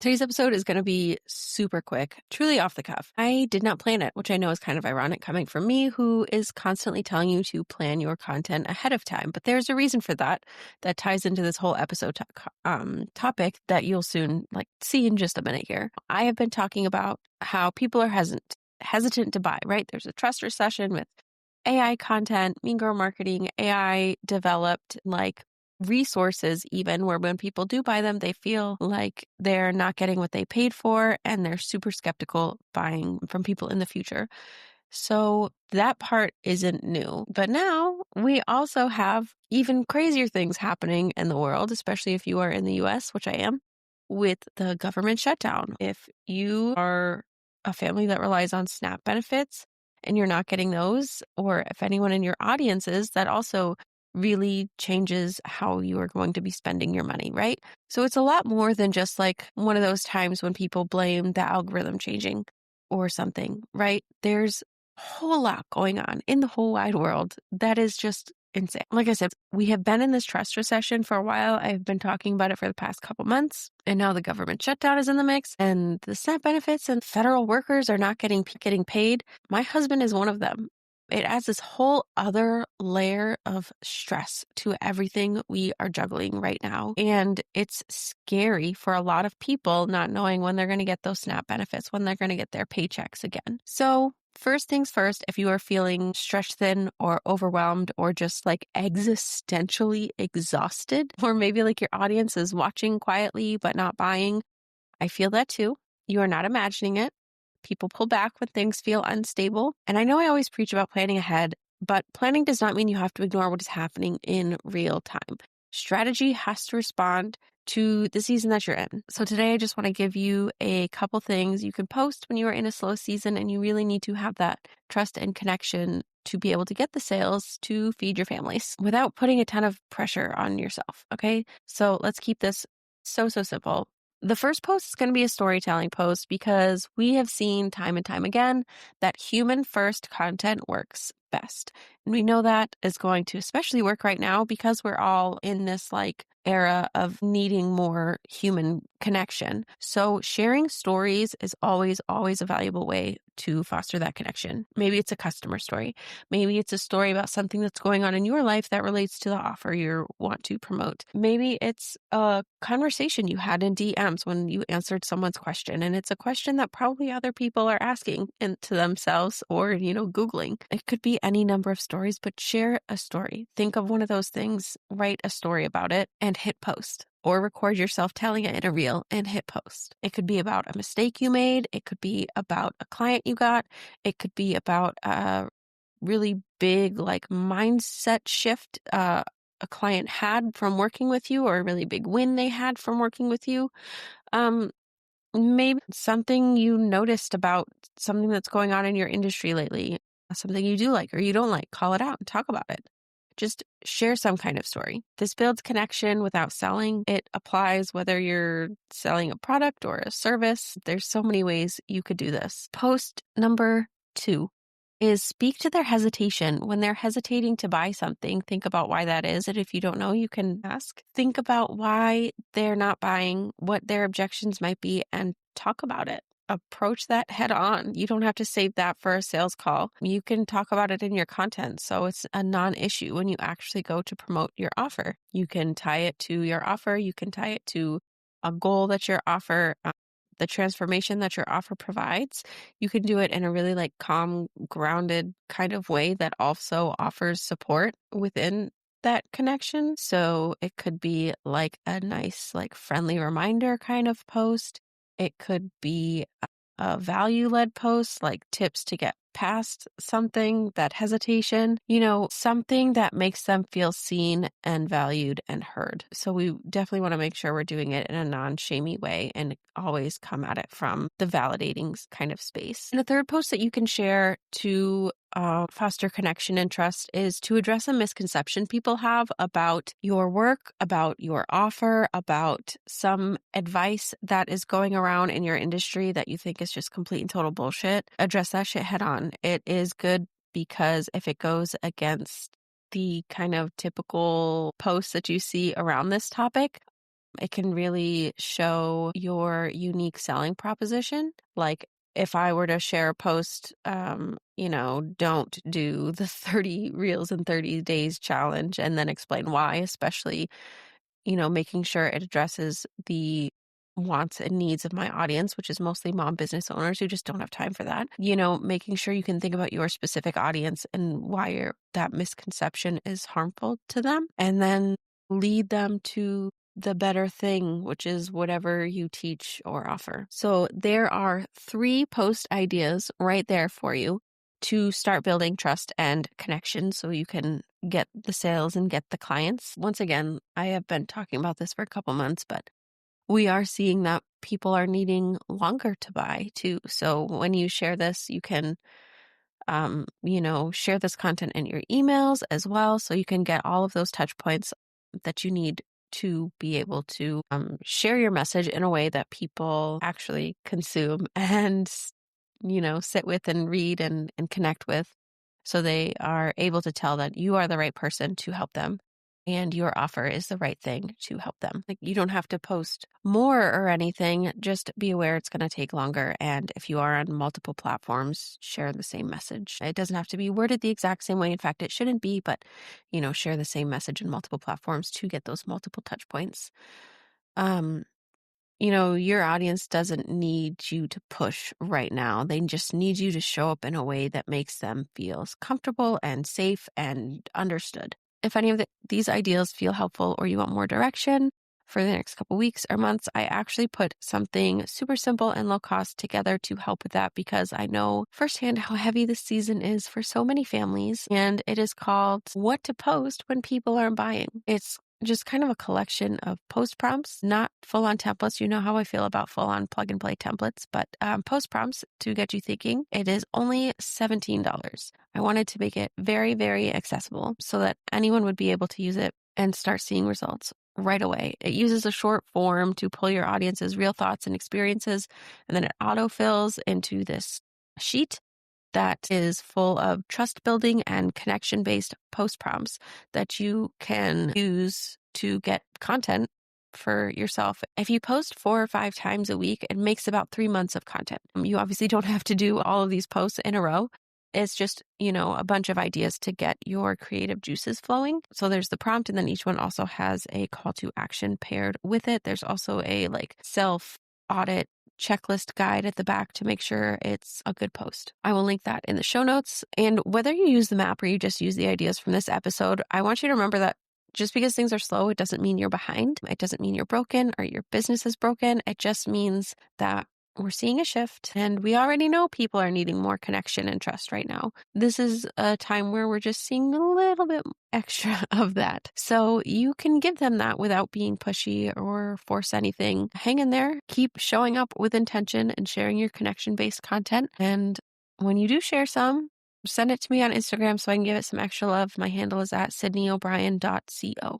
Today's episode is going to be super quick, truly off the cuff. I did not plan it, which I know is kind of ironic coming from me, who is constantly telling you to plan your content ahead of time. But there's a reason for that ties into this whole episode topic that you'll soon see in just a minute here. I have been talking about how people are hesitant to buy, right? There's a trust recession with AI content, mean girl marketing, AI developed resources, even where when people do buy them, they feel like they're not getting what they paid for and they're super skeptical buying from people in the future. So that part isn't new. But now we also have even crazier things happening in the world, especially if you are in the US, which I am, with the government shutdown. If you are a family that relies on SNAP benefits and you're not getting those, or if anyone in your audience is, that also really changes how you are going to be spending your money, right? So it's a lot more than just one of those times when people blame the algorithm changing or something, right? There's a whole lot going on in the whole wide world that is just insane. Like I said, we have been in this trust recession for a while. I've been talking about it for the past couple months, and now the government shutdown is in the mix, and the SNAP benefits and federal workers are not getting paid. My husband is one of them. It adds this whole other layer of stress to everything we are juggling right now. And it's scary for a lot of people not knowing when they're going to get those SNAP benefits, when they're going to get their paychecks again. So first things first, if you are feeling stretched thin or overwhelmed or just existentially exhausted, or maybe your audience is watching quietly but not buying, I feel that too. You are not imagining it. People pull back when things feel unstable. And I know I always preach about planning ahead, but planning does not mean you have to ignore what is happening in real time. Strategy has to respond to the season that you're in. So today I just want to give you a couple things you can post when you are in a slow season and you really need to have that trust and connection to be able to get the sales to feed your families without putting a ton of pressure on yourself. Okay. So let's keep this so simple. The first post is going to be a storytelling post because we have seen time and time again that human first content works best. And we know that is going to especially work right now because we're all in this era of needing more human connection. So sharing stories is always a valuable way to foster that connection. Maybe it's a customer story. Maybe it's a story about something that's going on in your life that relates to the offer you want to promote. Maybe it's a conversation you had in DMs when you answered someone's question, and it's a question that probably other people are asking to themselves or, Googling. It could be any number of stories, but share a story. Think of one of those things, write a story about it, and hit post. Or record yourself telling it in a reel and hit post. It could be about a mistake you made. It could be about a client you got. It could be about a really big mindset shift a client had from working with you, or a really big win they had from working with you. Maybe something you noticed about something that's going on in your industry lately, something you do like or you don't like, call it out and talk about it. Just share some kind of story. This builds connection without selling. It applies whether you're selling a product or a service. There's so many ways you could do this. Post number 2 is speak to their hesitation. When they're hesitating to buy something, think about why that is. And if you don't know, you can ask. Think about why they're not buying, what their objections might be, and talk about it. Approach that head on. You don't have to save that for a sales call. You can talk about it in your content. So it's a non-issue when you actually go to promote your offer. You can tie it to your offer. You can tie it to a goal that your offer, the transformation that your offer provides. You can do it in a really calm, grounded kind of way that also offers support within that connection. So it could be a nice, friendly reminder kind of post. It could be a value-led post, like tips to get past something, that hesitation, something that makes them feel seen and valued and heard. So we definitely want to make sure we're doing it in a non-shamey way and always come at it from the validating kind of space. And a third post that you can share to foster connection and trust is to address a misconception people have about your work, about your offer, about some advice that is going around in your industry that you think is just complete and total bullshit. Address that shit head on. It is good because if it goes against the kind of typical posts that you see around this topic, It can really show your unique selling proposition. Like if I were to share a post, don't do the 30 reels in 30 days challenge and then explain why, especially, making sure it addresses the wants and needs of my audience, which is mostly mom business owners who just don't have time for that. Making sure you can think about your specific audience and why that misconception is harmful to them, and then lead them to the better thing, which is whatever you teach or offer. So there are 3 post ideas right there for you to start building trust and connection so you can get the sales and get the clients. Once again, I have been talking about this for a couple months, but we are seeing that people are needing longer to buy too. So when you share this, you can, share this content in your emails as well. So you can get all of those touch points that you need to be able to share your message in a way that people actually consume and, sit with and read and connect with. So they are able to tell that you are the right person to help them and your offer is the right thing to help them. Like, you don't have to post more or anything. Just be aware it's going to take longer. And if you are on multiple platforms, share the same message. It doesn't have to be worded the exact same way. In fact, it shouldn't be, but, share the same message in multiple platforms to get those multiple touch points. Your audience doesn't need you to push right now. They just need you to show up in a way that makes them feel comfortable and safe and understood. If any of these ideas feel helpful or you want more direction for the next couple weeks or months, I actually put something super simple and low cost together to help with that because I know firsthand how heavy this season is for so many families. And it is called What to Post When People Aren't Buying. It's just kind of a collection of post prompts, not full-on templates. You know how I feel about full-on plug-and-play templates, but post prompts to get you thinking. It is only $17. I wanted to make it very, very accessible so that anyone would be able to use it and start seeing results right away. It uses a short form to pull your audience's real thoughts and experiences, and then it autofills into this sheet that is full of trust building and connection based post prompts that you can use to get content for yourself. If you post 4 or 5 times a week, it makes about 3 months of content. You obviously don't have to do all of these posts in a row. It's just, a bunch of ideas to get your creative juices flowing. So there's the prompt, and then each one also has a call to action paired with it. There's also a self-audit checklist guide at the back to make sure it's a good post. I will link that in the show notes. And whether you use the map or you just use the ideas from this episode, I want you to remember that just because things are slow, it doesn't mean you're behind. It doesn't mean you're broken or your business is broken. It just means that we're seeing a shift, and we already know people are needing more connection and trust right now. This is a time where we're just seeing a little bit extra of that. So you can give them that without being pushy or force anything. Hang in there, keep showing up with intention and sharing your connection-based content. And when you do share some, send it to me on Instagram so I can give it some extra love. My handle is at sydneyobrien.co.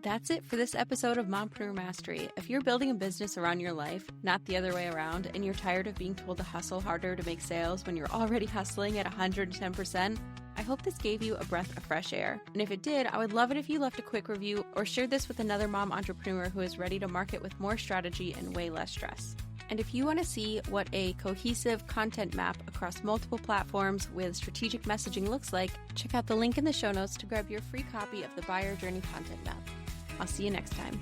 That's it for this episode of Mompreneur Mastery. If you're building a business around your life, not the other way around, and you're tired of being told to hustle harder to make sales when you're already hustling at 110%, I hope this gave you a breath of fresh air. And if it did, I would love it if you left a quick review or shared this with another mom entrepreneur who is ready to market with more strategy and way less stress. And if you want to see what a cohesive content map across multiple platforms with strategic messaging looks like, check out the link in the show notes to grab your free copy of the Buyer Journey Content Map. I'll see you next time.